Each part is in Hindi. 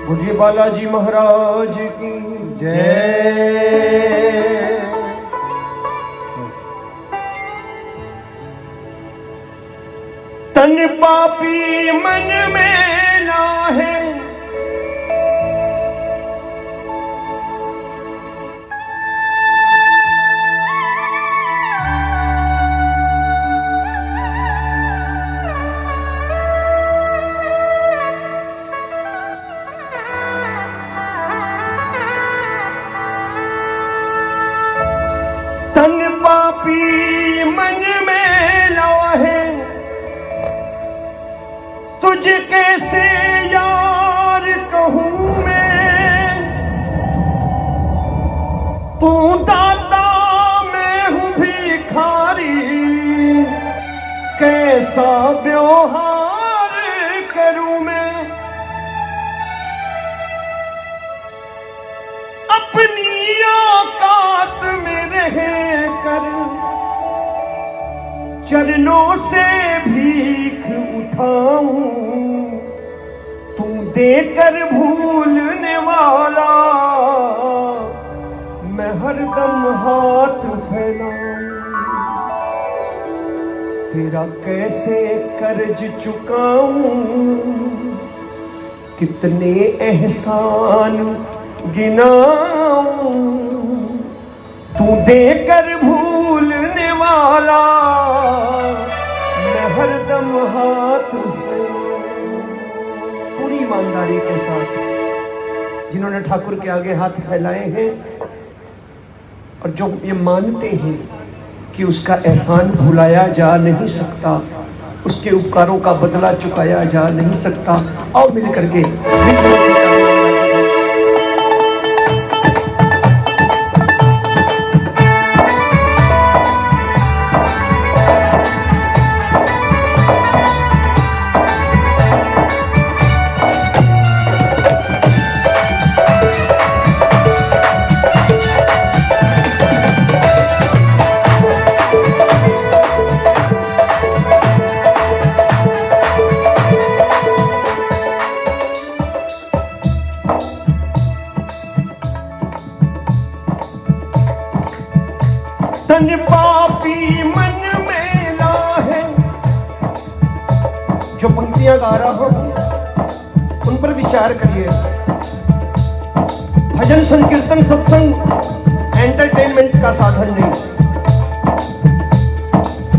बोलिए बालाजी महाराज की जय। तन पापी मन में लाहे, तन पापी मन में लाहे, तुझे कैसे यार कहूँ मैं, तू दाता मैं हूँ भिखारी, कैसा व्यवहार करूँ मैं। अपनी औकात में रह कर चरणों से भीख उठाऊं, तू देकर भूलने वाला मैं हरदम हाथ फैलाऊं। तेरा कैसे कर्ज चुकाऊं, कितने एहसान गिनाऊं, तू देकर भूलने वाला मैं हरदम हाथ। पूरी ईमानदारी के साथ जिन्होंने ठाकुर के आगे हाथ फैलाए हैं और जो ये मानते हैं कि उसका एहसान भुलाया जा नहीं सकता, उसके उपकारों का बदला चुकाया जा नहीं सकता, आओ मिल करके तन पापी मन में लाहे। जो पंक्तियां गा रहा हूं उन पर विचार करिए। भजन संकीर्तन सत्संग एंटरटेनमेंट का साधन नहीं,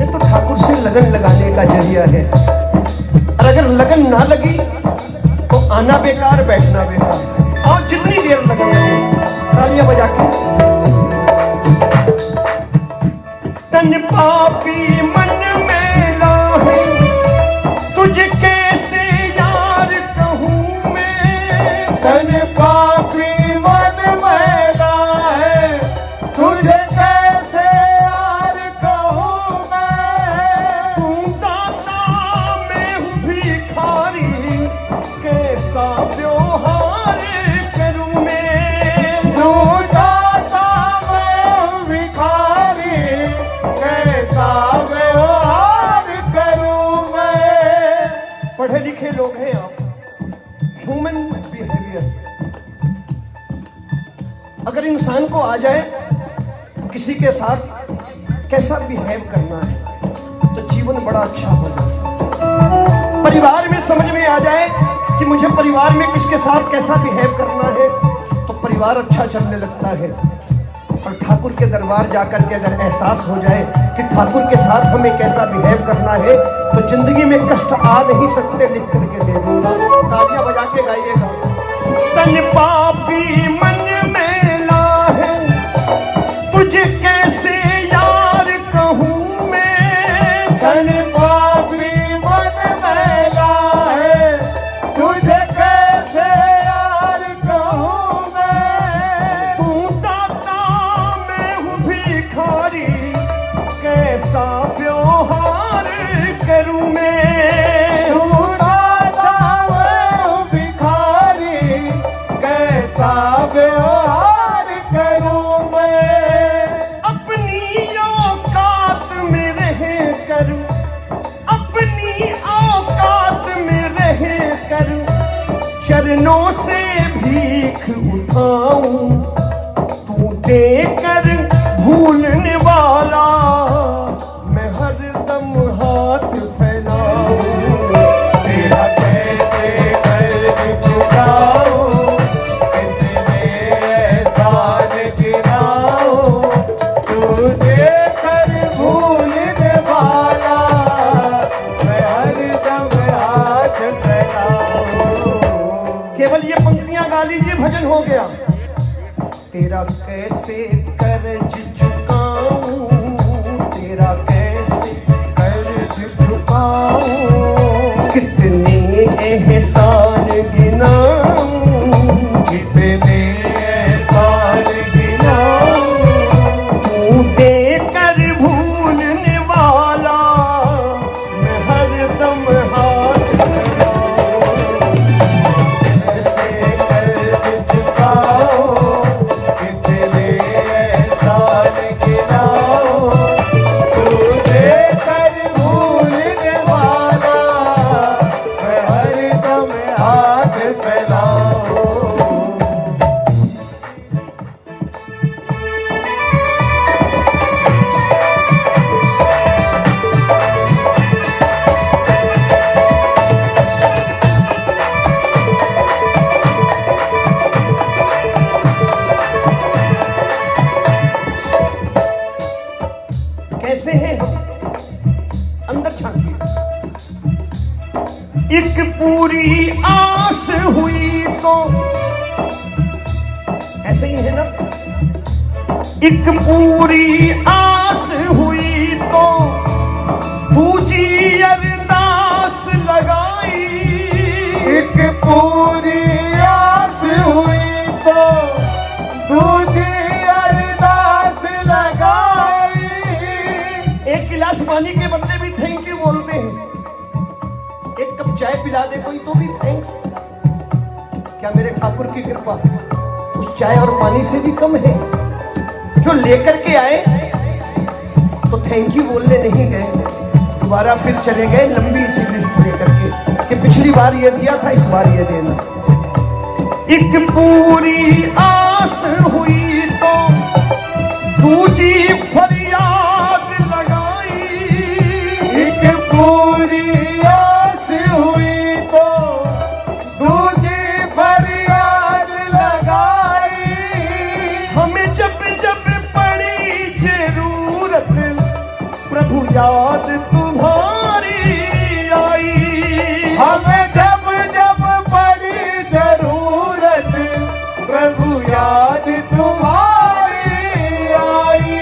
ये तो ठाकुर से लगन लगाने का जरिया है। और अगर लगन ना लगी तो आना बेकार, बैठना बेकार। और जितनी देर लगन लगे तालियां बजा के। तन पापी मन में लाहे, तुझे कैसे यार कहूँ मैं। तन पापी मन में लाहे, तुझे कैसे यार कहूँ मैं। तू दाता मैं हूँ भिखारी, कैसा व्यवहार करूँ मैं। तू दाता मैं हूँ भिखारी, कैसा व्यवहार करूं मैं। पढ़े लिखे लोग हैं आप, ह्यूमन बिहेवियर। अगर इंसान को आ जाए किसी के साथ कैसा बिहेव करना है तो जीवन बड़ा अच्छा होगा। परिवार में समझ में आ जाए कि मुझे परिवार में किसके साथ कैसा बिहेव करना है तो परिवार अच्छा चलने लगता है। और ठाकुर के दरबार जाकर के अगर एहसास हो जाए कि ठाकुर के साथ हमें कैसा बिहेव करना है तो जिंदगी में कष्ट आ नहीं सकते, लिख करके दे दूंगा। तालियां बजा के गाइएगा। तन पापी मन में लाहे, तुझे कैसे यार कहूँ मैं। तन पापी मन में लाहे, तुझे कैसे यार कहूँ मैं। तू दाता मैं हूँ भिखारी, कैसा व्यवहार करूँ मैं। तू दाता मैं हूँ भिखारी, कैसा व्यवहार करूं मैं। अपनी औकात में रह कर, अपनी औकात में रह कर चरणों से भीख उठाऊं, तू देकर भूलने वाला, मैं हरदम हाथ फैलाऊं। तेरा कैसे कर्ज चुकाऊं, कितने एहसान गिनाऊं, तू देकर भूलने वाला, मैं हरदम हाथ फैलाऊं। केवल ये पंक्तियां गा लीजिए, भजन हो गया। तेरा कैसे कर्ज चुकाऊं, तेरा कैसे कर्ज चुकाऊं, कितने एहसान गिनाऊं, कितने एहसान गिनाऊं, तू देकर भूलने वाला, मैं हरदम हाथ फैलाऊं। कैसे कर्ज चुकाऊं, कितने एहसान गिनाऊं, तू देकर भूलने वाला, मैं हरदम हाथ फैलाऊं। कैसे हैं हम? अंदर झांकिए। एक पूरी आस हुई तो, ऐसे ही है ना। एक पूरी आस हुई तो दूजी अरदास लगाई। एक पूरी आस हुई तो दूजी अरदास लगाई। एक गिलास पानी के बदले भी थैंक यू बोलते हैं। एक कप चाय पिला दे कोई तो भी थैंक्स। क्या मेरे ठाकुर की कृपा उस चाय और पानी से भी कम है? जो लेकर के आए तो थैंक यू बोलने नहीं गए, दोबारा फिर चले गए लंबी सी लिस्ट लेकर के कि पिछली बार ये दिया था, इस बार ये देना। एक पूरी आस हुई तो दूजी फरियाद लगाई। एक पूरी आस हुई तो दूजी फरियाद लगाई। हमें जब जब पड़ी जरूरत प्रभु याद तुम्हारी आई। हमें जब जब पड़ी जरूरत प्रभु याद तुम्हारी आई।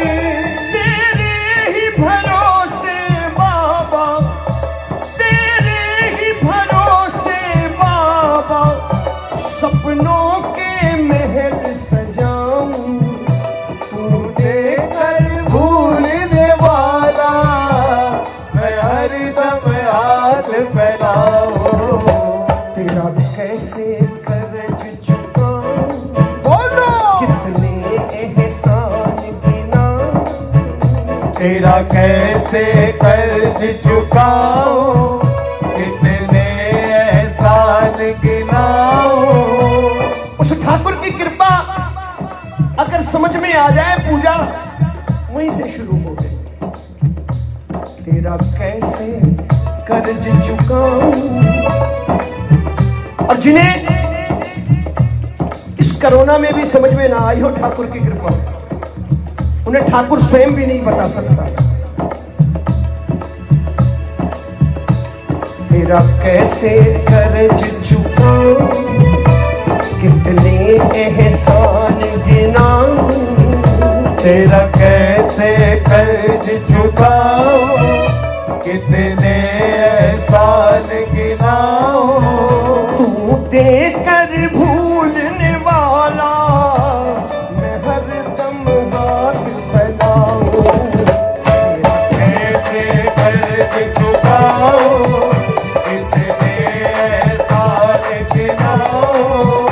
तेरे ही भरोसे बाबा, तेरे ही भरोसे बाबा, सपनों के महल सजाऊं, तू देकर भूलने वाला, मैं हरदम हाथ फैलाऊं। तेरा कैसे कर्ज चुकाऊं, बोलो कितने एहसान गिनाऊं, तेरा कैसे कर्ज चुकाऊं, कितने एहसान गिनाऊं। उस ठाकुर की कृपा अगर समझ में आ जाए, पूजा वहीं से शुरू हो गई। तेरा कैसे कर्ज चुकाऊं। और जिन्हें इस कोरोना में भी समझ में ना आई हो ठाकुर की कृपा, उन्हें ठाकुर स्वयं भी नहीं बता सकता। तेरा कैसे कर्ज चुकाऊं, कितने एहसान गिनाऊं, तेरा कैसे कर्ज चुकाऊं, कितने एहसान गिनाऊं। तू देकर भूलने वाला, मैं हरदम हाथ फैलाऊं। कैसे कर्ज चुकाऊं, कितने एहसान गिनाऊं।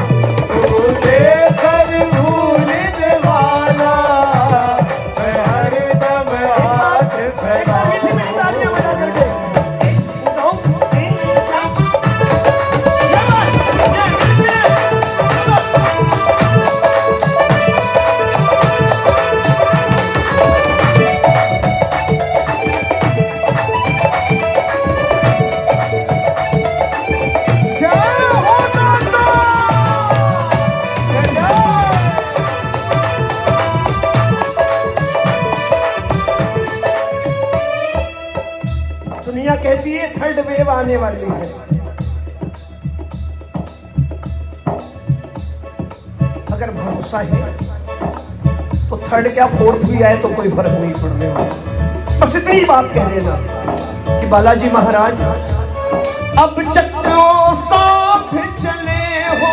तू देकर भूलने वाला, मैं हरदम हाथ फैलाऊं। एक, दो, तीन, चार। वेव आने वाली है। अगर भरोसा है तो थर्ड क्या फोर्थ भी आए तो कोई फर्क नहीं पड़ने वाला। बस इतनी बात कह देना कि बालाजी महाराज अब चक्रों साथ चले हो,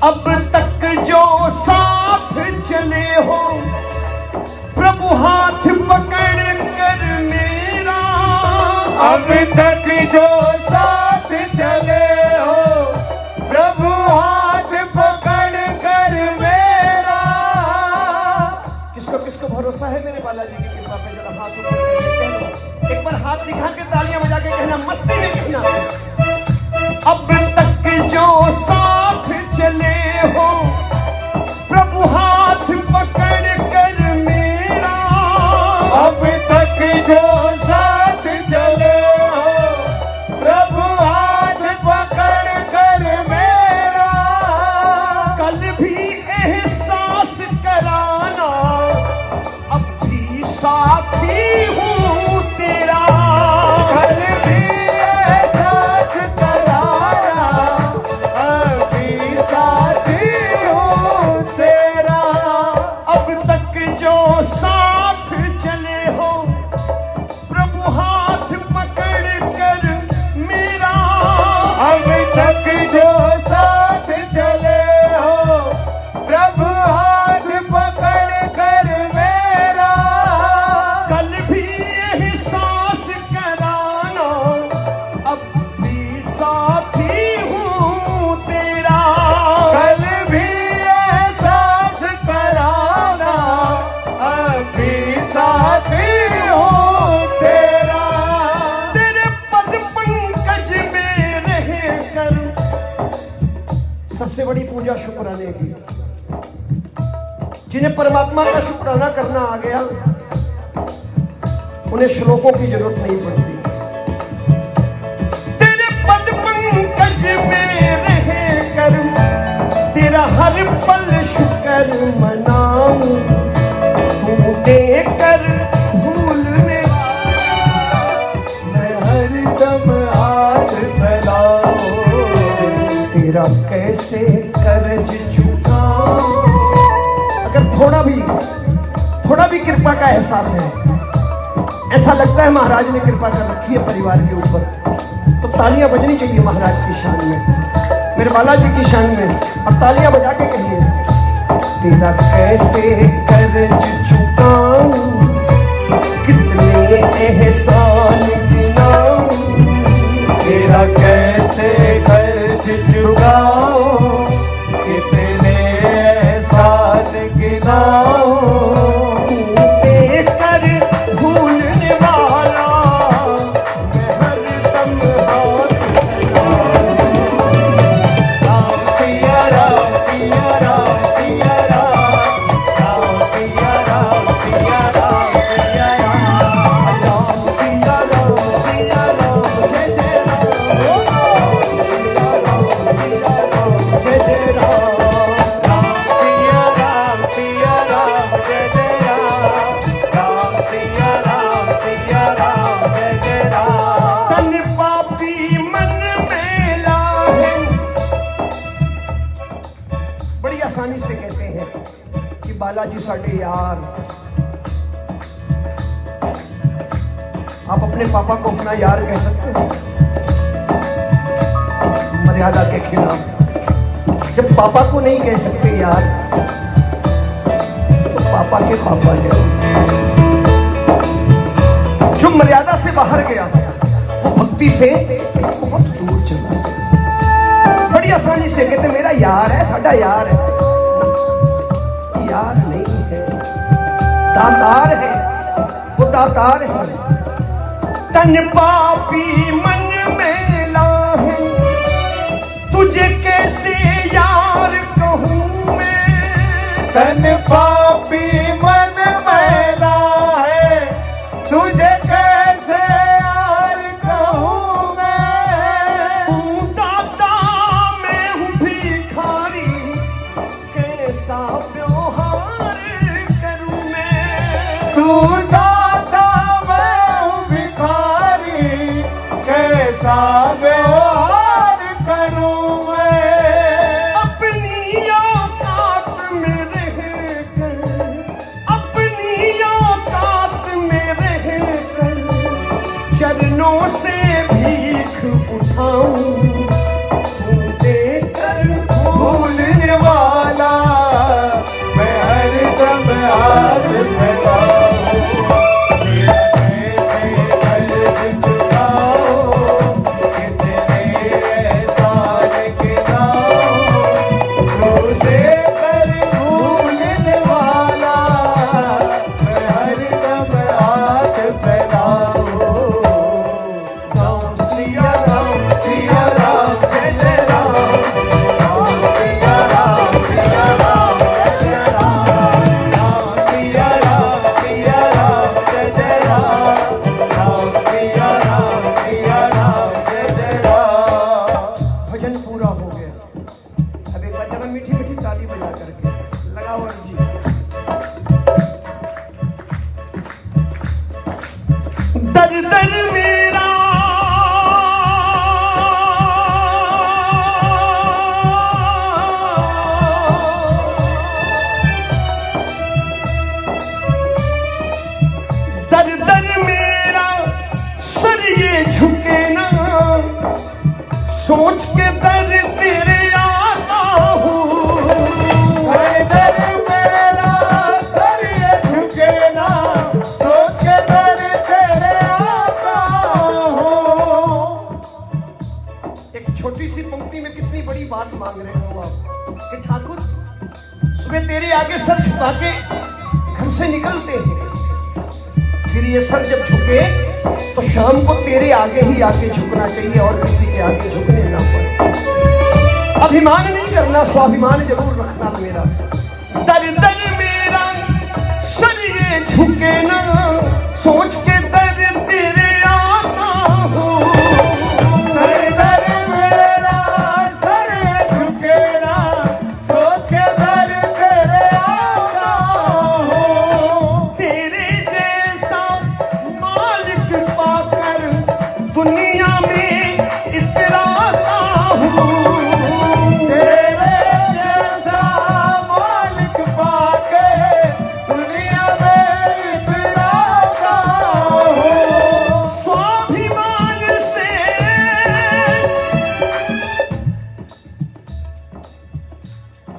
अब तक जो साथ चले हो, प्रभु हाथ पकड़ कर मेरा। अब तक जो साथ चले हो, प्रभु हाथ पकड़ कर मेरा। किसको किसको भरोसा है मेरे बालाजी की कृपा पे? जरा हाथ ऊपर करके कह लो। एक बार हाथ दिखा के तालियां बजा के कहना, मस्ती में कहना, अब तक जो साथ चले हो, प्रभु हाथ पकड़ कर मेरा। अब तक जो साथ चले हो, प्रभु हाथ पकड़ कर मेरा। कल भी एहसास कराना, अब भी साथी हूँ तेरा। कल भी एहसास कराना, अभी साथी हूँ तेरा। अब तक जो साथ चले हो, प्रभु हाथ पकड़ कर मेरा। अब तक जो साथ चले हो, प्रभु हाथ पकड़ कर मेरा। कल भी एहसास कराना, अब भी साथी हूँ तेरा। कल भी एहसास कराना, अभी साथी हूँ तेरा। तेरे पद पंकज में रह कर, सबसे बड़ी पूजा शुक्राने की। जिन्हें परमात्मा का शुक्राना करना आ गया, उन्हें श्लोकों की जरूरत नहीं पड़ती। तेरे पद पंकज में रह कर, तेरा हर पल शुक्र मनाऊं। तू देकर भूलने वाला, मैं हरदम हाथ फैलाऊं। तेरा कैसे कर्ज चुकाऊं। अगर थोड़ा भी कृपा का एहसास है, ऐसा लगता है महाराज ने कृपा कर रखी है परिवार के ऊपर, तो तालियां बजनी चाहिए महाराज की शान में, मेरे बालाजी की शान में। और तालियां बजा के कहिए, तेरा कैसे कर्ज चुकाऊं, कितने एहसान गिनाऊं। तेरा कैसे कर्ज चुकाऊं, कितने एहसान गिनाऊं। देकर भूलने वाला, मैं हरदम हाथ फैलाऊं। राम सिया राम सिया राम सिया राम, राम सिया राम सिया राम सिया राम, राम सिया राम सिया राम जय जय राम। राम सिया राम जय जय राम। राम सिया राम सिया राम जय जय राम, राम सिया राम जय जय राम। तन पापी मन में लाहे, बड़ी आसानी से कहते हैं कि बालाजी साडे यार। आप अपने पापा को अपना यार कह सकते हो मर्यादा के खिलाफ? जब पापा को नहीं कह सकते यार, तो पापा के पापा जाओ। जो मर्यादा से बाहर गया, वो भक्ति से बहुत दूर चला गया। बड़ी आसानी से कहते मेरा यार है, साडा यार है। यार नहीं है, दातार है, वो दातार है। तन पापी मन में लाहे, तुझे कैसे यार कहूँ मैं। तन पापी मन मैला है, तुझे कैसे यार कहूँ मैं। तू दाता मैं हूँ भिखारी, कैसा व्यवहार करूँ मैं। तू दाता मैं हूँ भिखारी, हार करूं मैं। अपनी औकात में रहकर, अपनी औकात में रहकर चरणों से भीख उठाऊं, तू देकर भूलने वाला मैं हरदम हाथ फैलाऊं। कैसे दर्द चुकाऊं, कितने एहसान गिनाऊं, तू देकर भूलने वाला मैं हरदम हाथ फैलाऊं। राम सिया राम जय जय राम। राम सिया राम जय जय राम। राम सिया राम जय जय राम। राम सिया राम जय जय राम। भजन पूरा हो गया। अब एक बार जरा मीठी मीठी ताली बजा करके लगाओ जी। दर दर मेरा दर दर मेरा सर ये झुके ना, सोच के दर तेरे आता हूँ। हर दर मेरा सर ये झुके ना, सोच के दर तेरे आता हूँ। एक छोटी सी पंक्ति में कितनी बड़ी बात मांग रहे हो आप कि ठाकुर सुबह तेरे आगे सर झुका के घर से निकलते हैं, फिर ये सर जब झुके तो शाम को तेरे आगे ही आके झुकना चाहिए और किसी के आगे झुकने ना पड़े। अभिमान नहीं करना, स्वाभिमान जरूर रखना मेरा। दर दर मेरा सर ये झुके ना, सोच के दर तेरे आता हूँ। हर दर मेरा सर ये झुके ना, सोच के दर तेरे आता हूँ। तेरे जैसा मालिक पाकर दुनिया में इतराता हूँ। तेरे जैसा मालिक पाके दुनिया में इतराता हूँ। स्वाभिमान से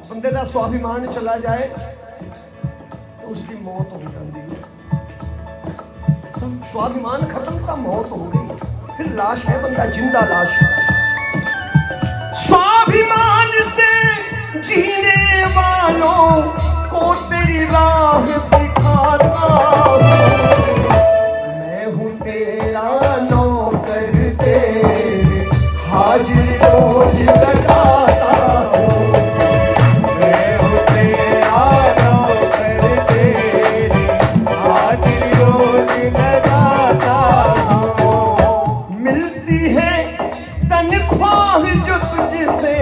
बंदे का स्वाभिमान चला जाए तो उसकी मौत हो जाती है। सब स्वाभिमान खत्म का मौत हो गई, फिर लाश है, बंदा जिंदा लाश है। स्वाभिमान से जीने वालों को तेरी राह दिखाता हूँ। मैं हूँ तेरा नौकर, तेरे हाजिर रोज लगाता हूँ। मैं हूँ तेरा नौकर, तेरी हाजिरी रोज लगाता हूँ। मिलती है तनख्वाह जो तुझसे,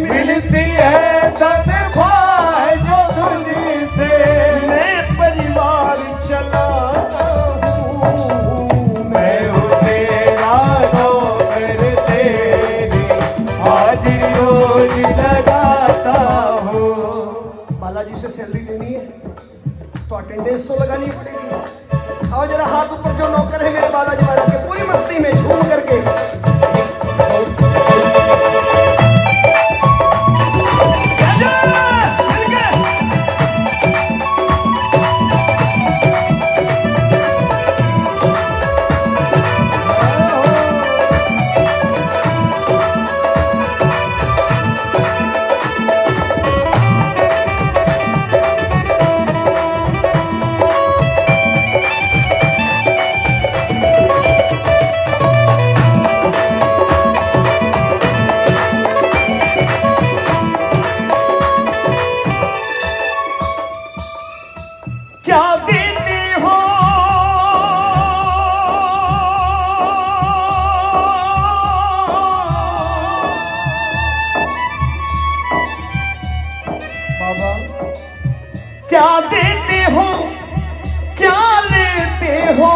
मिलती है तनख्वाह जो तुझसे, मैं परिवार चलाता हूँ। मैं हूँ तेरा नौकर, तेरी हाजिरी रोज लगाता हूँ। बालाजी से सैलरी लेनी है तो अटेंडेंस तो लगानी पड़ेगी। आओ जरा हाथ ऊपर जो नौकर है मेरे बालाजी महाराज के, पूरी मस्ती में झूम करके। क्या देते हो बाबा, क्या देते हो क्या लेते हो,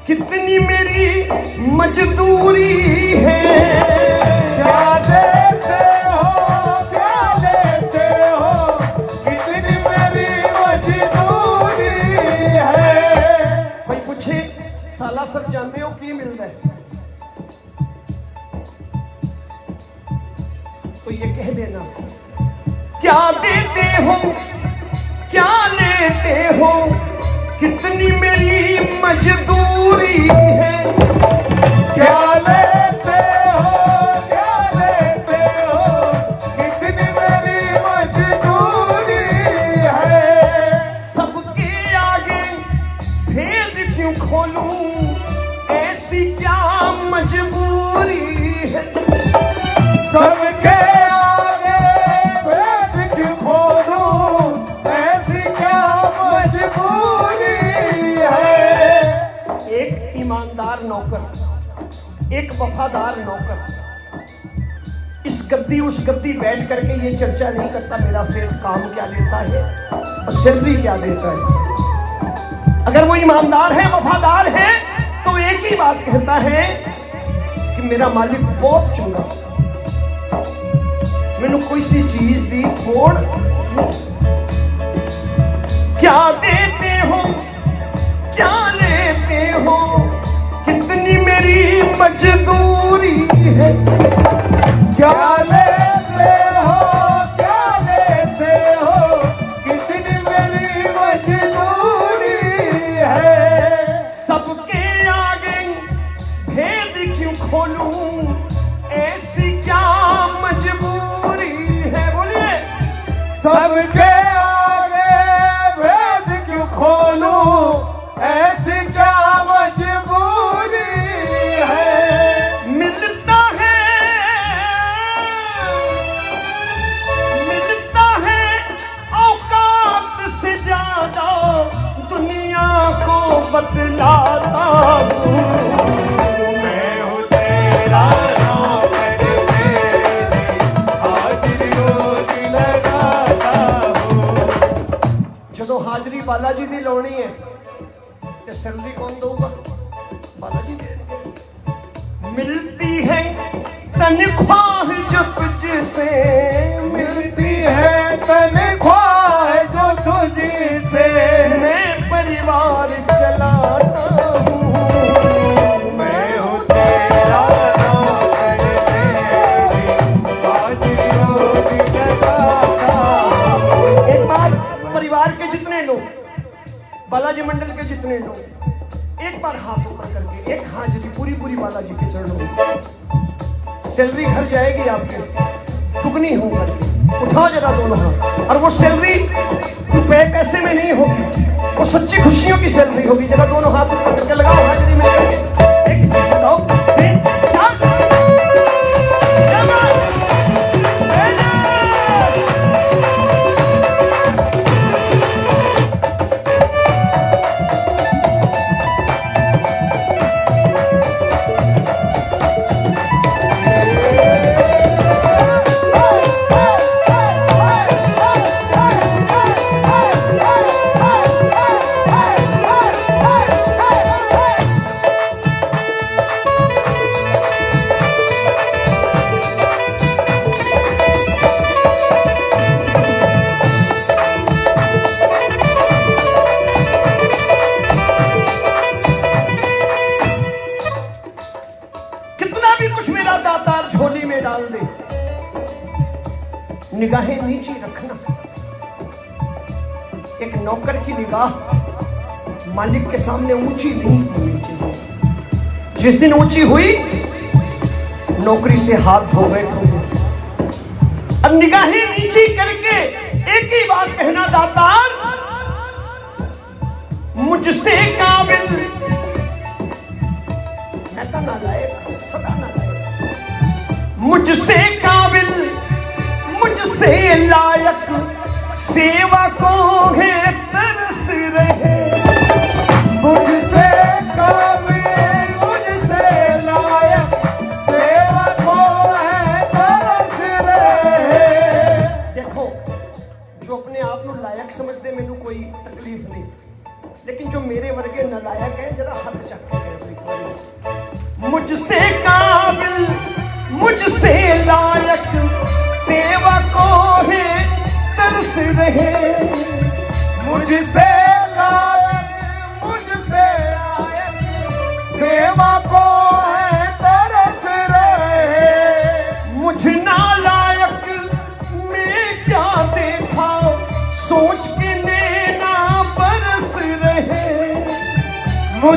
कितनी मेरी मेरी मजदूरी है। क्या देते हो क्या लेते हो, कितनी मेरी मजदूरी है। कोई पूछे साला सर जानते हो की मिलता है, तो ये कह देना क्या देते हो क्या लेते हो, कितनी मेरी मजदूरी है। क्या लेते हो कितनी मेरी मजदूरी है। सबके आगे भेद क्यों खोलूं, ऐसी क्या मजबूरी है। सबके आगे भेद क्यों खोलूं, ऐसी क्या मजबूरी है। एक ईमानदार नौकर, एक वफादार नौकर इस गद्दी उस गद्दी बैठ करके ये चर्चा नहीं करता मेरा सेठ काम क्या लेता है और सैलरी क्या देता है। अगर वो ईमानदार है वफादार है तो एक ही बात कहता है कि मेरा मालिक बहुत चंगा, मैंने कोई सी चीज दी थोड़। क्या देते हो क्या लेते हो, कितनी मेरी मजदूरी है। क्या लेते हो कितनी मेरी मजदूरी है। सबके आगे भेद क्यों खोलूं, ऐसी क्या मजबूरी है। बोलिए सबके आगे भेद क्यों खोलूं, ऐसी क्या मजबूरी है। मिलता है औकात से ज्यादा, दुनिया को बतलाता हूँ। मैं हूँ तेरा नौकर, तेरी हाजिरी रोज लगाता हूँ। ਜਦੋਂ ਹਾਜ਼ਰੀ ਬਾਲਾ ਜੀ ਦੀ ਲਾਉਣੀ ਹੈ ਤੇ ਸੈਲਰੀ ਕੌਣ ਦਊਗਾ, ਬਾਲਾ ਜੀ ਦੇਣਗੇ। ਮਿਲਤੀ ਹੈ ਤਨਖਾਹ ਜੋ ਤੁਝਸੇ मिलती है तनख्वाह जो तुझसे, मैं परिवार चलाता हूँ। मैं हूँ तेरा नौकर, तेरी हाजिरी रोज लगाता हूँ। एक बार परिवार के जितने लोग, बालाजी मंडल के जितने लोग, एक बार हाथ ऊपर करके एक हाजिरी पूरी बालाजी के चरणों में। सैलरी घर जाएगी आपके दुगनी होकर, उठाओ जरा दोनों हाथ। और वो सैलरी रुपए पैसे में नहीं होगी, वो सच्ची खुशियों की सैलरी होगी। जरा दोनों हाथ ऊपर करके लगाओ हाजिरी मिलकर। एक दो तीन चार। निगाहें नीची रखना। एक नौकर की निगाह मालिक के सामने ऊंची नहीं होनी चाहिए। जिस दिन ऊंची हुई नौकरी से हाथ धो बैठोगे। अब निगाहें नीची करके एक ही बात कहना, दातार मुझसे काबिल, मैं तो नालायक, सदा नालायक, मुझसे काबिल मुझसे लायक सेवा को है तरस रहे। मुझसे काबिल मुझसे लायक सेवा को है तरस रहे। देखो जो अपने आप को लायक समझते मैनू कोई तकलीफ नहीं, लेकिन जो मेरे वर्गे नालायक है जरा हद चक के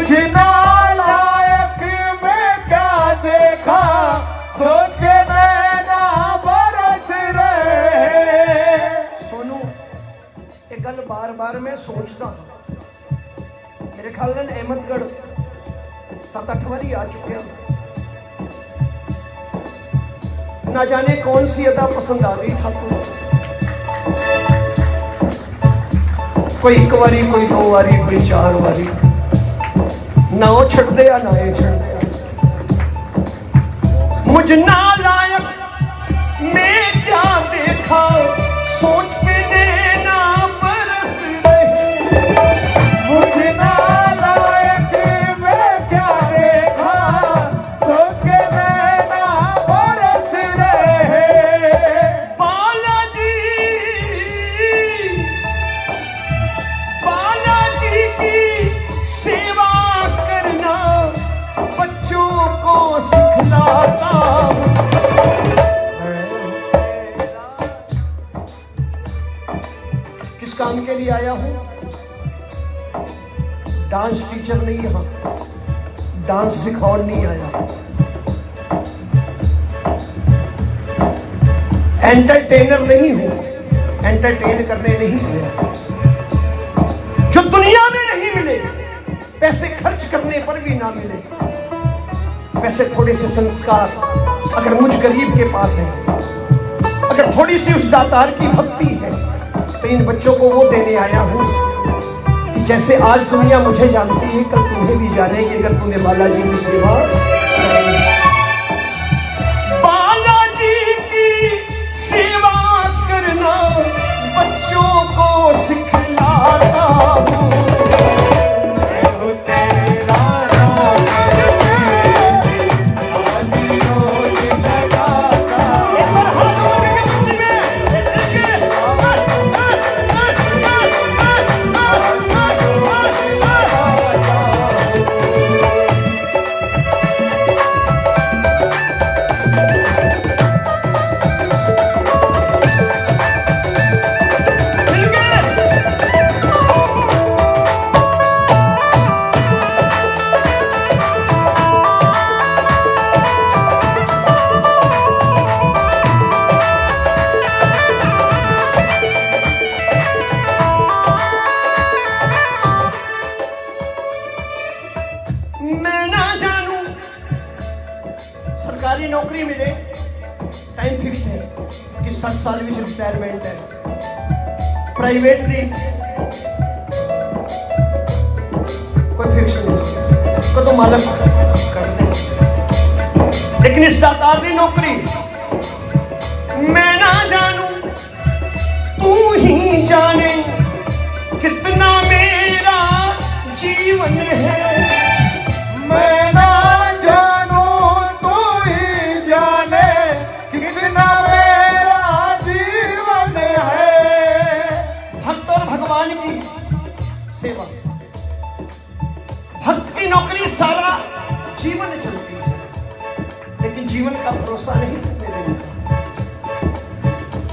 मुझे नालायक में क्या देखा, सोच के नैना बरस रहे। सोनू ये गल बार बार मैं सोचता हूं, मेरे ख्याल में अहमदगढ़ 7-8 बारी आ चुके हैं। ना जाने कौन सी अदा पसंद आ गई ठाकुर, कोई 1 बारी, कोई 2 बारी, कोई 4 बारी, ना वो छड़ दे ना ये छड़ दे। मुझ नालायक में क्या देखा, सोच के नैना बरस रहे। मुझे नालायक में क्या देखा, सोच के नैना बरस रहे। बालाजी, बालाजी की सेवा करना बच्चों को सिखलाता हूं। किस काम के लिए आया हूं? डांस टीचर नहीं, यहां डांस सिखाने नहीं आया, एंटरटेनर नहीं हूं, एंटरटेन करने नहीं आया। जो दुनिया में नहीं मिले, पैसे खर्च करने पर भी ना मिले, वैसे थोड़े से संस्कार अगर मुझ गरीब के पास है, अगर थोड़ी सी उस दातार की भक्ति है, तो इन बच्चों को वो देने आया हूं कि जैसे आज दुनिया मुझे जानती है, कल तुम्हें भी जानेगी अगर तूने बालाजी की सेवा करी। बालाजी की सेवा करना बच्चों को सिखलाता हूं। मैं ना जानू सरकारी नौकरी मिले, टाइम फिक्स है कि 60 साल में रिटायरमेंट है। प्राइवेट दी कोई फिक्स नहीं, उसको तो मालक कर दे। लेकिन इस दातार दी नौकरी मैं ना जानू, तू ही जाने कितना मेरा जीवन है। मैं ना जानू, तू ही जाने कितना मेरा जीवन है। भक्त और भगवान की सेवा, भक्त की नौकरी सारा जीवन चलती है, लेकिन जीवन का भरोसा नहीं मेरे लिए।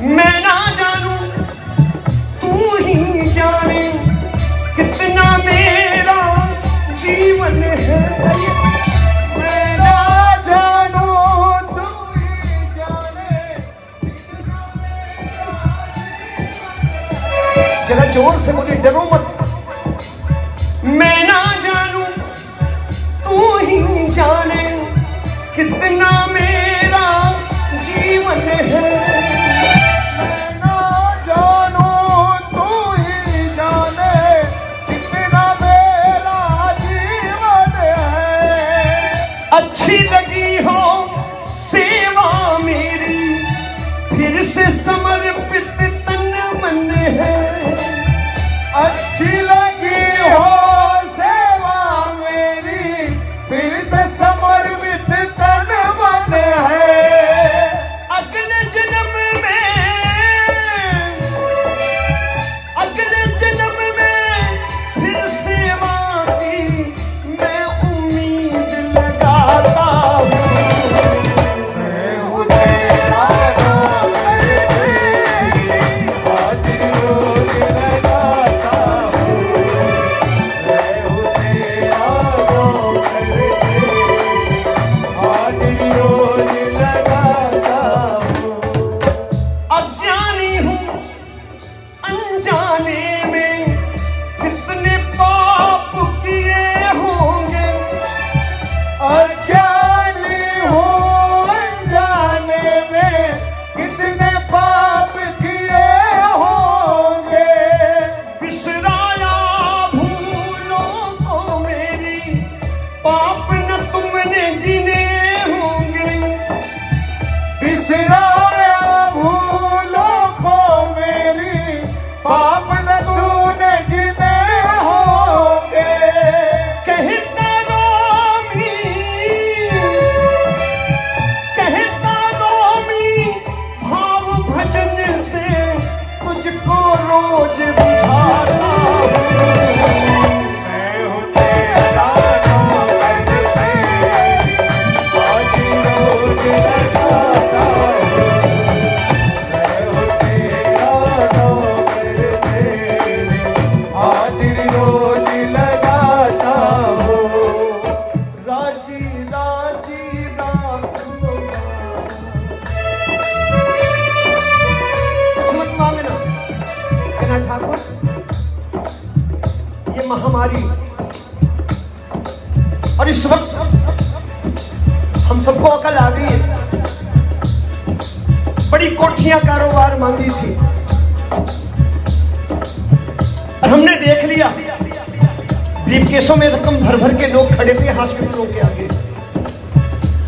मैं ना जानू, तू ही जाने कितना मेरा जीवन है। मैं ना जानू, तू ही जाने कितना मेरा जीवन है। जरा जोर से बोलिए, डरो मत। मैं ना जानू, तू ही जाने कितना मेरा जीवन है। मैं ना जानू, तू ही जाने कितना मेरा जीवन है। अच्छी लगी हो सेवा मेरी, फिर से समर्पित तन मन है। अच्छी लगी हो सेवा मेरी, फिर से समर्पित तन मन महामारी, और इस वक्त हम सबको अकल आ गई है। बड़ी कोठियां कारोबार मांगी थी और हमने देख लिया ब्रीफकेसों में रकम भर भर के लोग खड़े थे हॉस्पिटलों के आगे,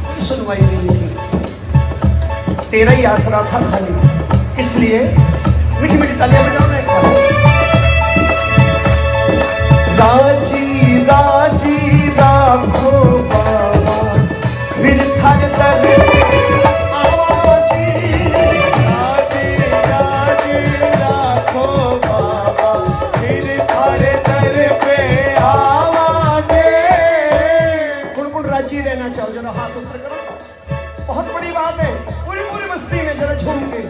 कोई सुनवाई नहीं थी। तेरा ही आसरा था खाली, इसलिए मीठी मीठी तालियां बजाओ ना एक बार। राजी राजी राखो बाबा फिर थर दर आवाजी, राजी राजी राखो बाबा फिर थर दर पे आवाजे। कुल राजी रहना चाहो, जरा हाथ ऊपर करो, बहुत बड़ी बात है। पूरी पूरी मस्ती में जरा झूम के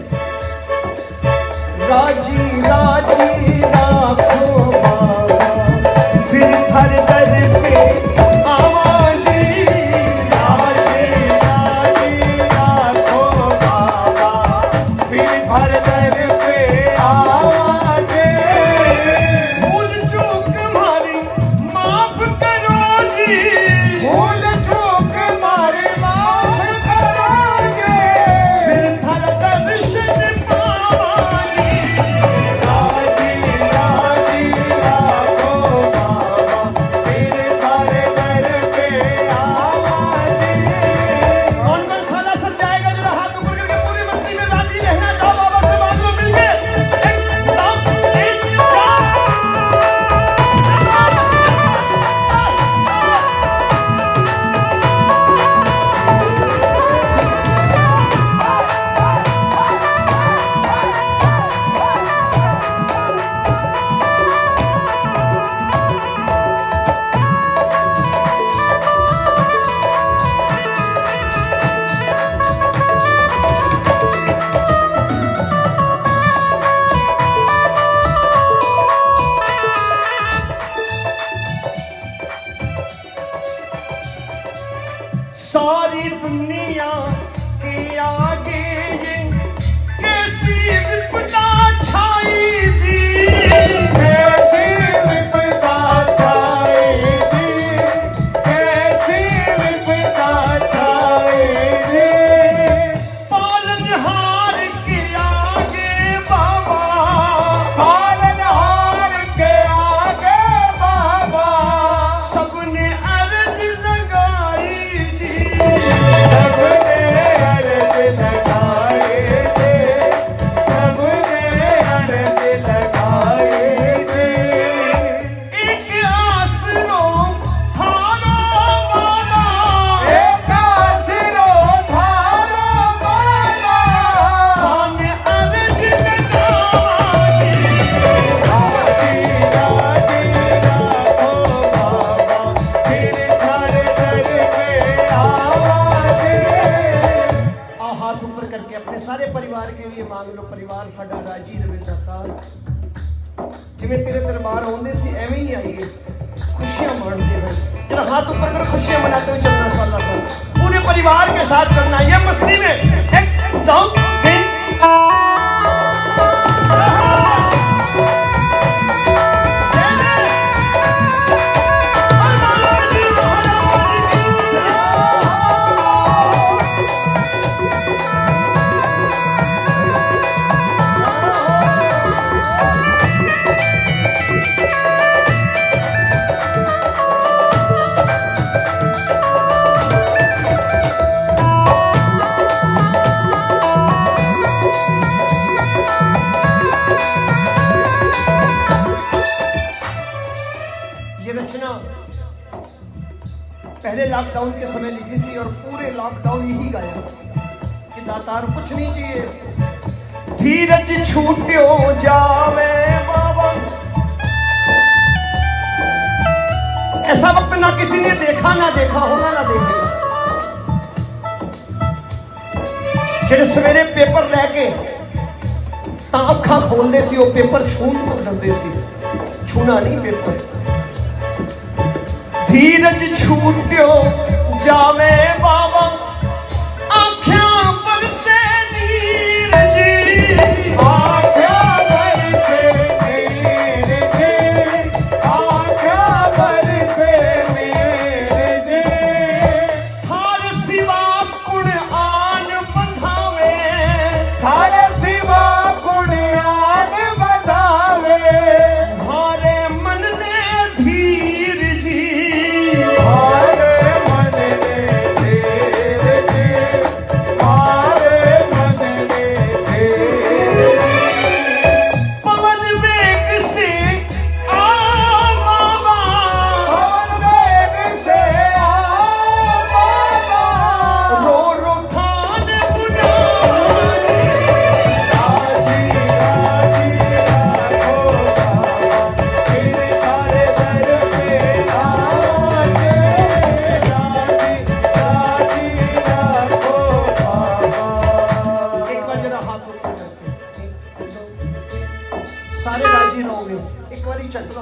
राजी राजी राखो बाबा फिर हर दर पे आवाजी, राजी राजी राखो बाबा फिर थर दर पे आवाजे। भूल चूक हमारी माफ करो जी, भूल चूक मारे माफ करोगे। फिर हर दर्शन पावाजी। राजी राजी राखो बाबा फिर थर दर पे आवाजे। कौन कौन साला सर जाएगा, जरा हाथ ऊपर करके पूरी मस्ती में राजी रहना चाहो बाबा से बात में मिलके। एक दो तीन चार। सारी दुनिया के आगे ये कैसी विपदा छाई जी, कैसी विपदा छाई थी, कैसी विपदा छाई थी। पालनहार के आगे बाबा, पालनहार के आगे बाबा सबने अर्ज लगाई जी। सबने अर्ज लगाए थे, सबने अर्ज लगाए थे। एक आसरो थारो बाबा, एक आसरो थारो बाला। हमने अर्ज लगाई जी। राजी राजी राखो बाबा फिर थर दर पे आवाजे। आओ हाथ ऊपर करके अपने सारे परिवार के लिए मांग लो। परिवार साडा राजी रवे दाता, जिवें तेरे दरबार आउंदे सी एवें ही आइए, खुशियां माणते हुए। जरा हाथ ऊपर कर, खुशियां मनाते हुए चलना साला साल, पूरे परिवार के साथ चलना। ये मस्ती में एक दो तीन। ये रचना पहले लॉकडाउन के समय लिखी थी और पूरे लॉकडाउन यही गाया कि दातार कुछ नहीं चाहिए, धीरज छूट्यो जावे बाबा। ऐसा वक्त ना किसी ने देखा, ना देखा होगा, ना देखेगा। जेड़े सवेरे पेपर लैके तां अखां खोलदे सी, ਉਹ पेपर छूण तो डरदे सी, छूना नहीं पेपर। धीरज छूट्यो जावे बाबा, आँखियां पर से नीर जी। आँखियां पर से नीर जी, आँखियां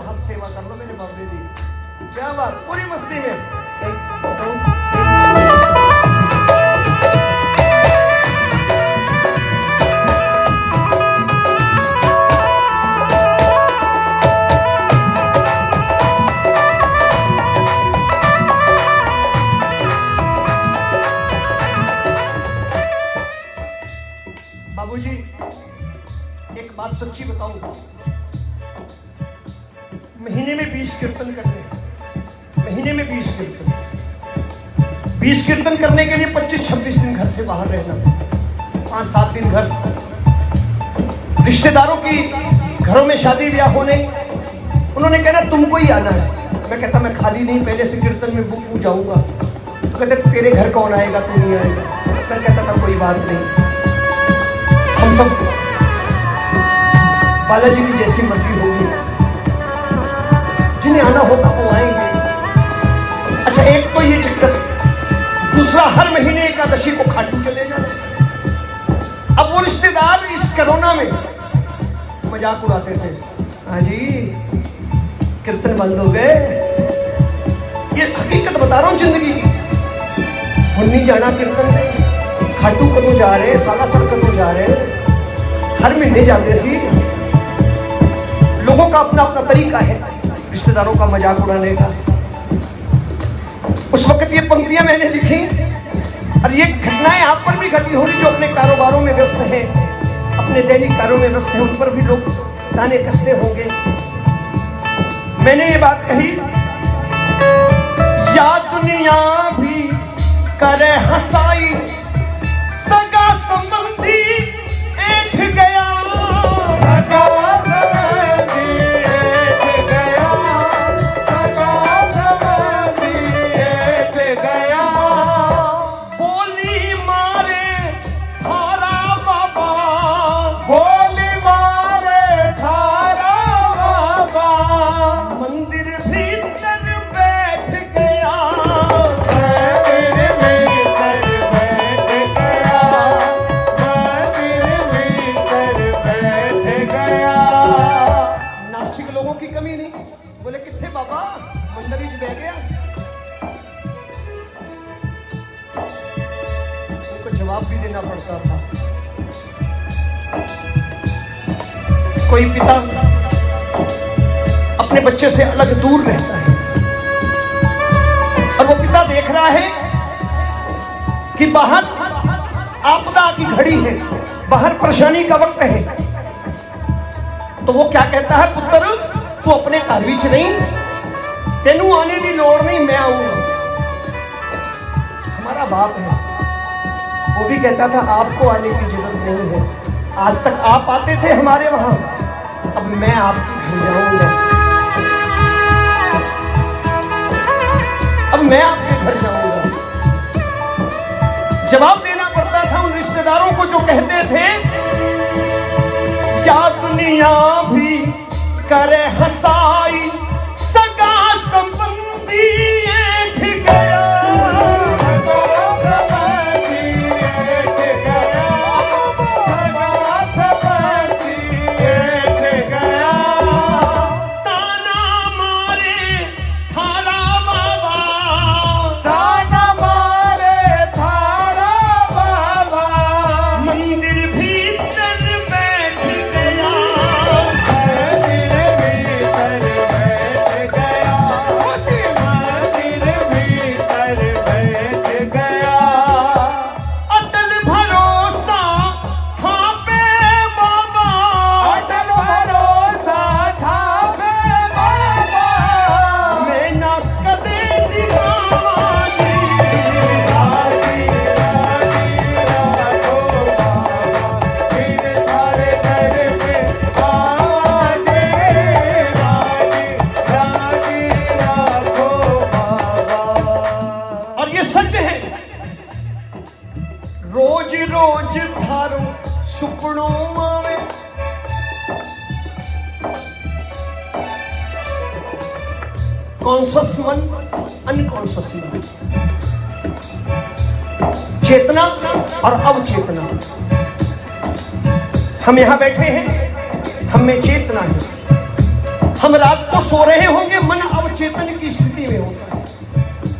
हाथ सेवा कर लो मेरे बाबे जी। क्या बात, पूरी मस्ती में। बाबूजी एक बात सच्ची बताऊं, महीने में 20 कीर्तन करने, महीने में 20 कीर्तन, 20 कीर्तन करने के लिए 25-26 दिन घर से बाहर रहना, 5-7 दिन घर, रिश्तेदारों की घरों में शादी ब्याह होने, उन्होंने कहना तुमको ही आना है। मैं कहता मैं खाली नहीं, पहले से कीर्तन में बुक हो जाऊंगा। तो कहते तेरे घर कौन आएगा, तू नहीं आएगा। मैं कहता था कोई बात नहीं, हम सब बालाजी की जैसी मर्जी होगी, जिन्हें आना होगा वो आएंगे। अच्छा एक तो ये चक्कर, दूसरा हर महीने एकादशी को खाटू चले जाना। अब वो रिश्तेदार इस कोरोना में मजाक उड़ाते थे, हाँ जी कीर्तन बंद हो गए। ये हकीकत बता रहा हूं जिंदगी की। नहीं जाना कीर्तन में, खाटू कदों जा रहे, सालासर कदों जा रहे, हर महीने जाते सी। लोगों का अपना अपना तरीका है रिश्तेदारों का मजाक उड़ाने का। उस वक्त ये पंक्तियां मैंने लिखी और ये घटनाएं आप पर भी घटी होगी जो अपने कारोबारों में व्यस्त हैं, अपने दैनिक कार्यों में व्यस्त हैं, उन पर भी लोग ताने कसते होंगे। मैंने ये बात कही, या दुनिया भी करे हंसाई, सगा संबंधी ऐठ गया, सगा संबंधी ऐठ गया, सगा संबंधी ऐठ गया। बोली मारे थारा बाबा, बोली मारे थारा बाबा, मंदिर भीतर बैठ गया, मंदिर भीतर बैठ गया, मंदिर भीतर बैठ गया। नास्तिक लोगों की कमी नहीं। बोले किथे बाबा, मंदिर ही बह गया। उनको जवाब भी देना पड़ता था। कोई पिता अपने बच्चे से अलग दूर रहता है और वो पिता देख रहा है कि बाहर आपदा की घड़ी है, बाहर परेशानी का वक्त है, तो वो क्या कहता है, पुत्र तू अपने घर विच नहीं, तेनू आने की लोड़ नहीं, मैं आऊंगा। हमारा बाप है, वो भी कहता था आपको आने की जरूरत नहीं है, आज तक आप आते थे हमारे वहां, अब मैं आपके घर जाऊंगा, अब मैं आपके घर जाऊंगा। जवाब देना पड़ता था उन रिश्तेदारों को जो कहते थे, या दुनिया भी करे हंसाई, सगा संबंधी ऐठ गया, सगा संबंधी ऐठ गया, सगा संबंधी ऐठ गया। ताना मारे थारा बाबा, ताना मारे थारा बाबा, मंदिर भीतर बैठ गया, मंदिर भीतर बैठ गया, मंदिर भीतर बैठ गया। अटल भरोसा था पे बाबा, अटल भरोसा था पे बाबा, मैं ना कदे दिखावा जी, राजी राजी राखो बाबा, फिर थारे घर पे आवाजे, राजी राजी राखो बाबा। और ये सच है, रोज रोज थारो सुपनों आवे, कॉन्शस मन, अनकॉन्शस मन, चेतना और अवचेतना। हम यहां बैठे हैं, हम में चेतना है, हम रात को सो रहे होंगे, मन अवचेतन की स्थिति में होता है।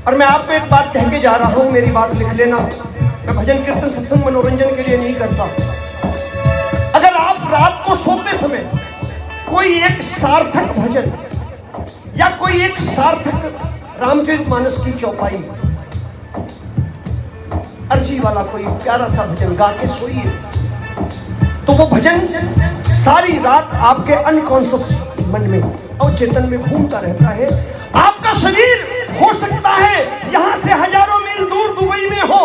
और मैं आपको एक बात कह के जा रहा हूं, मेरी बात लिख लेना। मैं भजन कीर्तन सत्संग मनोरंजन के लिए नहीं करता। अगर आप रात को सोते समय कोई एक सार्थक भजन या कोई एक सार्थक रामचरितमानस की चौपाई, अर्जी वाला कोई प्यारा सा भजन गा के सोइए, तो वो भजन सारी रात आपके अनकॉन्शियस मन में अवचेतन में घूमता रहता है। आपका शरीर हो सकता है यहां से हजारों मील दूर दुबई में हो,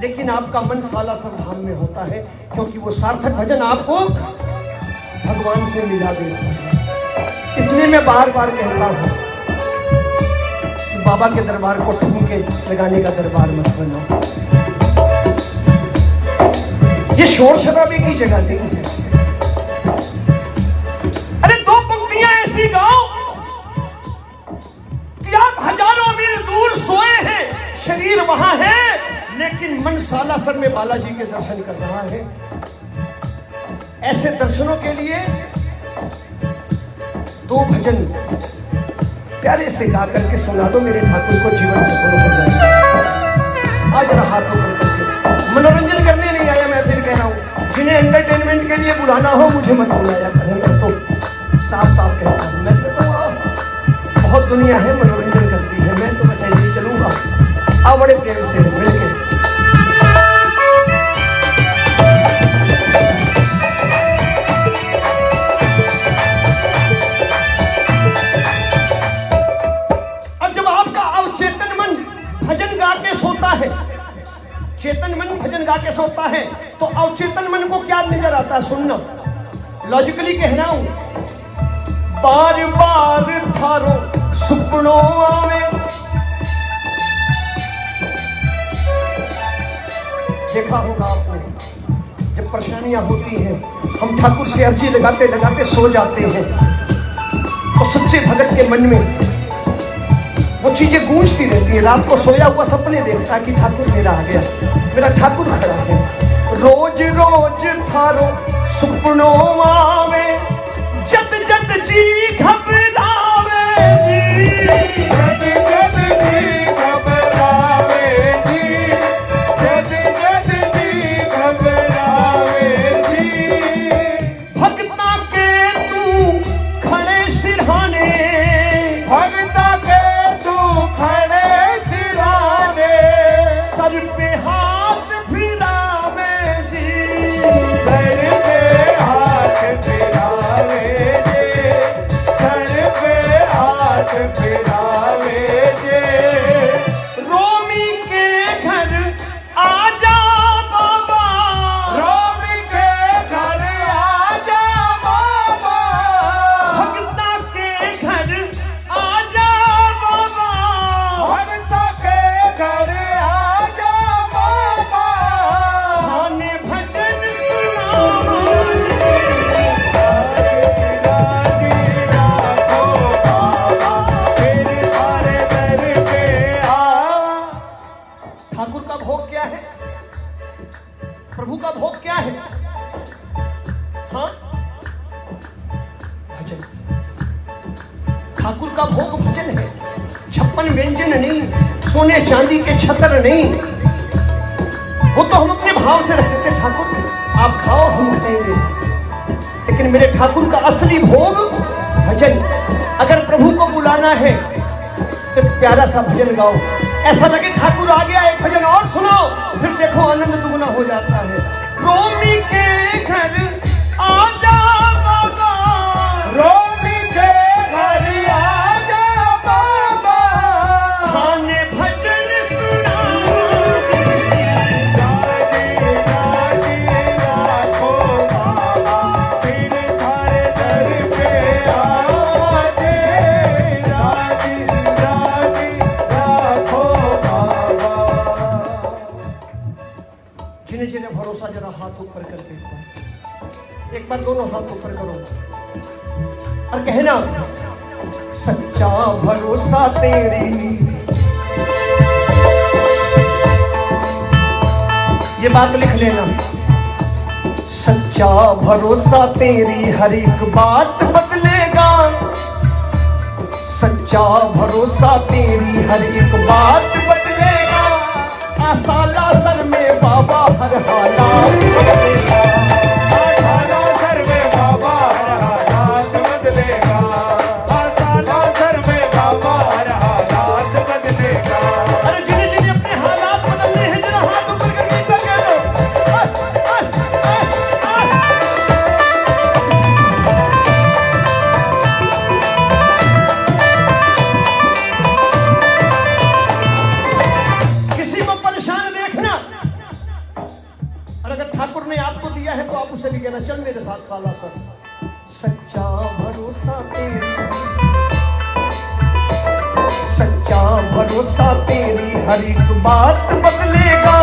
लेकिन आपका मन सालासर धाम में होता है, क्योंकि वो सार्थक भजन आपको भगवान से मिला देता है। इसलिए मैं बार बार कहता हूं कि बाबा के दरबार को ठुमके लगाने का दरबार मत बनाओ। ये शोर शराबे की जगह नहीं है। अरे दो पंक्तियां ऐसी गाओ कि आप हजारों मील दूर सोए हैं, शरीर वहां है, लेकिन मन सालासर में बालाजी के दर्शन कर रहा है। ऐसे दर्शनों के लिए दो भजन प्यारे से गा करके सुना दो, मेरे ठाकुर को जीवन सफल हो जाए। आज रहा हाथों पर करके, मनोरंजन करने नहीं आया, मैं फिर कह रहा हूं, जिन्हें एंटरटेनमेंट के लिए बुलाना हो मुझे मत बुलाया करें। मैं तो साफ साफ कहता हूं, मैं तो बहुत दुनिया है मनोरंजन करती है, मैं तो बस ऐसे ही चलूंगा। बड़े प्रेम से मिलकर चेतन मन भजन गा के सोता है, तो अवचेतन मन को क्या नजर आता है? सुनना, लॉजिकली कह रहा हूं। बार बार थारो सुपनो आवे, देखा होगा आपने, जब परेशानियां होती हैं हम ठाकुर से अर्जी लगाते लगाते सो जाते हैं, तो सच्चे भगत के मन में वो चीजें गूंजती रहती है। रात को सोया हुआ सपने देखता है कि ठाकुर मेरा आ गया, मेरा ठाकुर खड़ा है। रोज रोज थारो सुपनो आवे, जद जद जी घबरावे जी, जद जद जी घबरावे जी, जद जद जी घबरावे जी। भक्ता के तू खड़े सिरहाने, भक्ता के तू खड़े सिराने, सर पे हाथ फिरावे जी, सर पे हाथ फिरावे जी, सर पे हाथ फिरावे जी। रोमी के घर आजा बाबा, रोमी के घर आजा बाबा, भक्ता के घर आजा बाबा, भक्ता के घर आजा बाबा। खाने भजन सुनावा राजी राखो बाबा, फिर थारे दर पे आवा। ठाकुर का भोग क्या है? प्रभु का भोग क्या है? हाँ, भजन। ठाकुर का भोग भजन है, 56 व्यंजन नहीं, सोने चांदी के छतर नहीं। वो तो हम अपने भाव से रख देते, ठाकुर आप खाओ हम खाएंगे, लेकिन मेरे ठाकुर का असली भोग भजन। अगर प्रभु को बुलाना है तो प्यारा सा भजन गाओ, ऐसा लगे ठाकुर आ गया, एक भजन और सुनाओ, फिर देखो आनंद दुगना हो जाता है। रोमी के घर आजा बाबा, रोमी के घर आजा बाबा, खाने भजन सुनाओ। राजी राजी राखो बाबा, फिर थारे दर पे आवा जी। राजी राजी राखो बाबा। जिन्हें जिन्हें भरोसा जरा हाथ ऊपर कर देता, एक बार दोनों हाथ ऊपर करो और कहना, सच्चा भरोसा तेरी। ये बात लिख लेना, सच्चा भरोसा तेरी हर एक बात बदलेगा। सच्चा भरोसा तेरी हर एक बात बदलेगा। आसाला सर में बाबा हर हालात बदलेगा। आसाला सर में बाबा हर हालात बदलेगा। आसाला सर में बाबा हर हालात बदलेगा। अरे जिन्हें जिन्हें अपने हालात बदलने हैं जरा हाथ ऊपर करके इतना कह दो। किसी को परेशान देखना और अगर ठाकुर ने आपको दिया है तो आप उसे भी कहना चल मेरे साथ साला सर। सच्चा भरोसा तेरी, सच्चा भरोसा तेरी हर एक बात बदलेगा।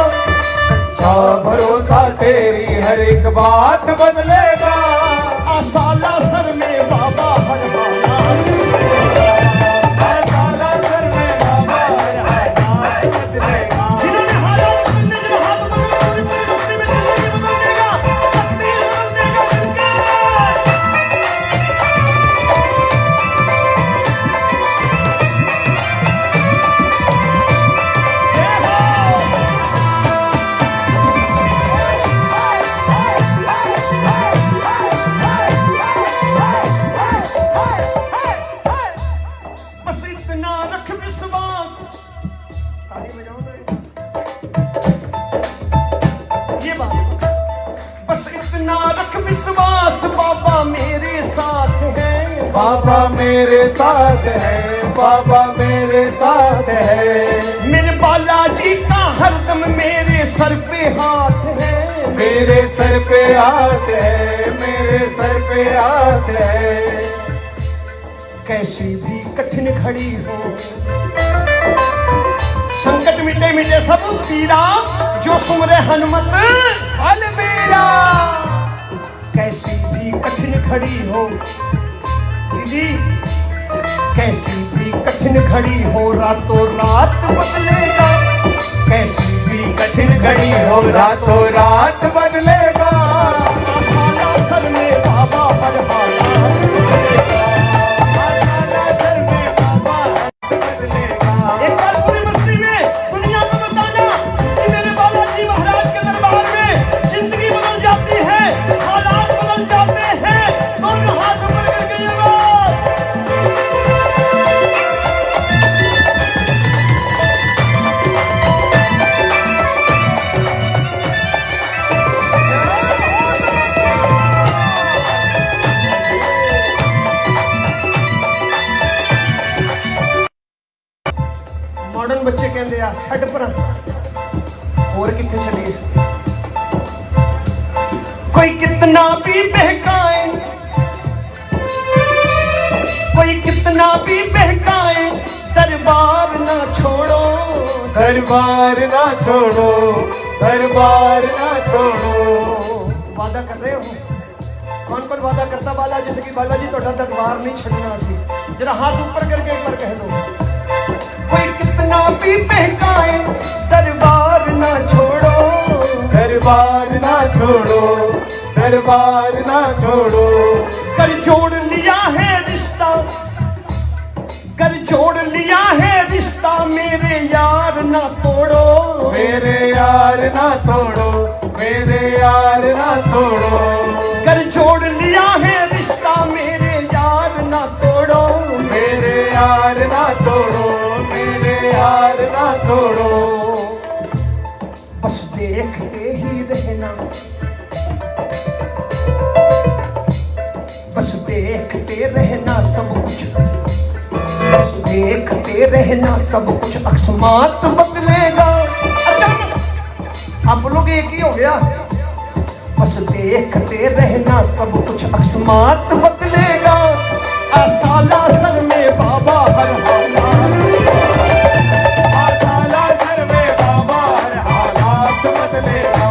सच्चा भरोसा तेरी हर एक बात बदलेगा। आसाला सर में बाबा हर हालात बदलेगा। आसाला सर में बाबा हर हालात बदलेगा। जिन्होंने हालात बदलने जब हाथ बदल पूरी पूरी मस्ती में जिंदगी बदल देगा, तकदीर बदल देगा जिनके। बस इतना रख विश्वास। ताली बजाओ ना ये बात। बस इतना रख विश्वास बाबा मेरे साथ है। बाबा मेरे साथ है। बाबा मेरे साथ है। मेरे बालाजी का हरदम मेरे सर पे हाथ है। मेरे सर पे हाथ है। मेरे सर पे हाथ है। कैसी भी कठिन घड़ी हो, संकट मिटे मिटे सब पीरा, जो सुमरे हनुमत अलमीरा। कैसी भी कठिन घड़ी हो दीदी, कैसी भी कठिन घड़ी हो रातों रात बदलेगा। कैसी भी कठिन घड़ी हो रातों रात बदलेगा। आसाला सर में बाबा हर हालात बदलेगा। आसाला सर में बाबा हर बदलेगा। एक बार पूरी मस्ती में दुनिया को बताना कि मेरे बालाजी महाराज के दरबार में जिंदगी बदल जाती है, हालात बदल जाते हैं। दोनों हाथ ऊपर करके ये बात। मॉडर्न बच्चे कहते आ छड़ पर और कितने चलिए। कोई कितना भी बहकाए, कोई कितना भी बहकाए, दरबार ना छोड़ो। दरबार ना छोड़ो। दरबार ना छोड़ो। वादा कर रहे हो कौन कौन वादा करता बाला जैसे कि बालाजी तो दरबार नहीं छड़ना सी। जरा हाथ ऊपर करके एक बार कह दो। कोई कितना भी बहकाए, दरबार ना छोड़ो। दरबार ना छोड़ो। दरबार ना छोड़ो। कर जोड़ लिया है रिश्ता, कर जोड़ लिया है रिश्ता, मेरे यार ना तोड़ो। मेरे यार ना तोड़ो। मेरे यार ना तोड़ो। कर जोड़ लिया है रिश्ता, मेरे यार ना तोड़ो। मेरे यार ना तोड़ो। मेरे यार ना तोड़ो। बस देखते ही रहना, बस देखते रहना सब कुछ, बस देखते रहना सब कुछ अकस्मात बदलेगा। अचानक आप लोग एक ही हो गया। बस देखते रहना सब कुछ अकस्मात बदलेगा। आसाला सर में बाबा हर हालात। आसाला सर में बाबा हर हालात बदलेगा।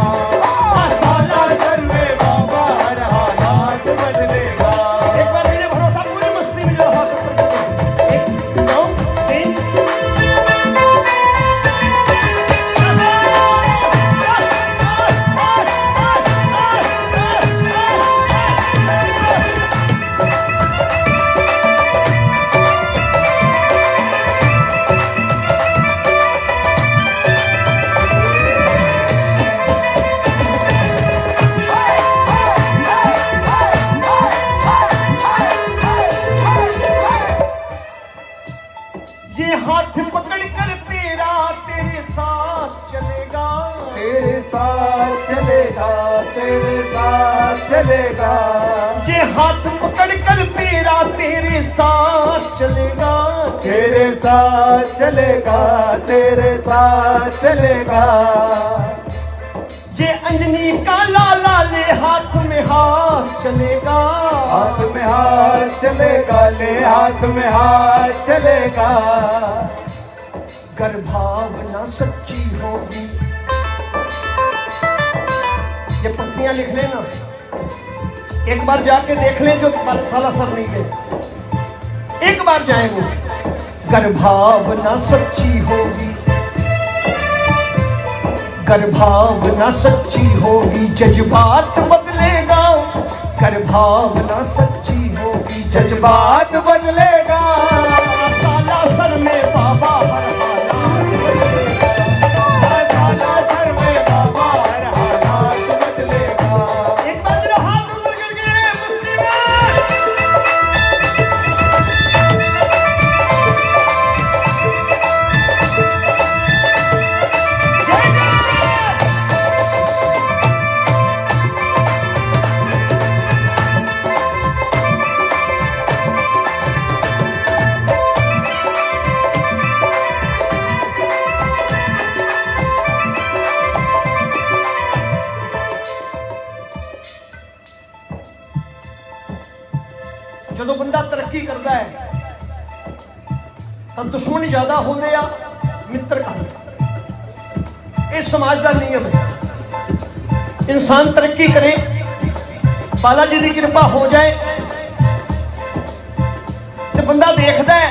आसाला सर में बाबा हर हालात बदलेगा। एक बार मेरे भरोसा पूरी मस्ती में जरा हाथ ऊपर करो। 1 2 3 चलेगा, तेरे साथ चलेगा। ये हाथ पकड़ कर तेरा तेरे साथ चलेगा, तेरे साथ चलेगा, तेरे साथ चलेगा। ये अंजनी का लाला ले हाथ में हाथ चलेगा, हाथ में हाथ चलेगा, ले हाथ में हाथ चलेगा। कर भावना सच्ची होगी, ये पंक्तियां लिख लेना, एक बार जाके देख लें जो साला सर नहीं गए, एक बार जाएंगे। कर भावना सच्ची होगी, कर भावना सच्ची होगी, जज्बात बदलेगा। कर भावना सच्ची होगी, जज्बात बदलेगा। साला सर में बाबा हर हालात बदलेगा, साला सर में बाबा हर हालात बदलेगा। एक बार जरा हाथ ऊपर करके मस्ती में। जय जय। ਜਦੋਂ ਬੰਦਾ ਤਰੱਕੀ ਕਰਦਾ ਹੈ ਤਾਂ ਦੁਸ਼ਮਣ ਜ਼ਿਆਦਾ ਹੁੰਦੇ ਆ, ਮਿੱਤਰ ਘੱਟ। ਇਹ ਸਮਾਜ ਦਾ ਨਿਯਮ ਹੈ। ਇਨਸਾਨ ਤਰੱਕੀ ਕਰੇ, ਬਾਲਾ ਜੀ ਦੀ ਕਿਰਪਾ ਹੋ ਜਾਏ ਤੇ ਬੰਦਾ ਦੇਖਦਾ ਹੈ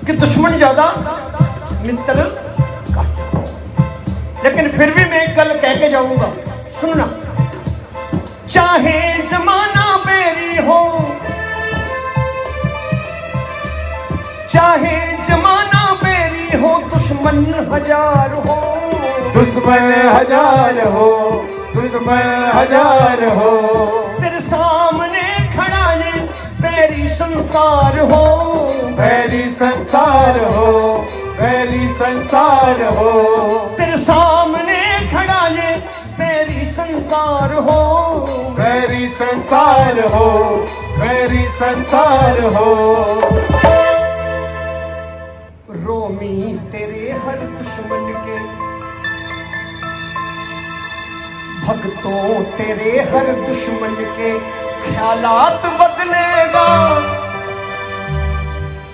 ਕਿ ਦੁਸ਼ਮਣ ਜ਼ਿਆਦਾ, ਮਿੱਤਰ ਘੱਟ। लेकिन फिर भी मैं एक गल कह के जाऊंगा, सुनना। चाहे जमाना बेरी हो, चाहे जमाना बेरी हो, दुश्मन हजार हो, दुश्मन हजार हो, दुश्मन हजार हो। तेरे सामने खड़ा है बैरी संसार हो, बैरी संसार हो, बैरी संसार हो। तेरे सामने खड़ा है बैरी संसार हो, बैरी संसार हो, बैरी संसार हो। रोमी तेरे हर दुश्मन के, भक्तों तेरे हर दुश्मन के ख्यालात बदलेगा।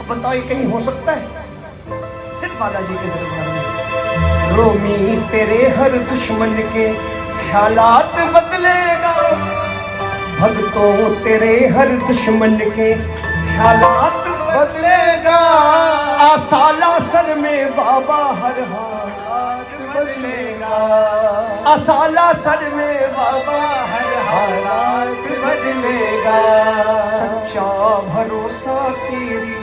बताओ ये कहीं हो सकता है? सिर्फ बालाजी के दरबार में। रोमी तेरे हर दुश्मन के ख्यालात बदलेगा, भक्तों तेरे हर दुश्मन के ख्यालात बदलेगा। आसाला सर में बाबा हर हालात बदलेगा। आसाला सर में बाबा हर हालात बदलेगा। सच्चा भरोसा तेरी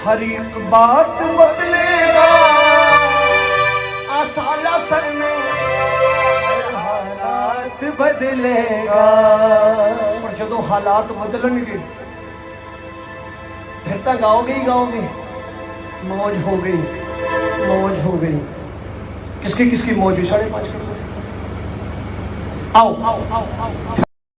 हर एक बात बदलेगा। आसाला सर में हर हालात बदलेगा। पर जदों हालात बदलणगे फिर तो गाओगे ही गाओगे, मौज हो गई, मौज हो गई। किसकी किसकी मौज हुई? 5:30 कर दो। आओ आओ आओ आओ।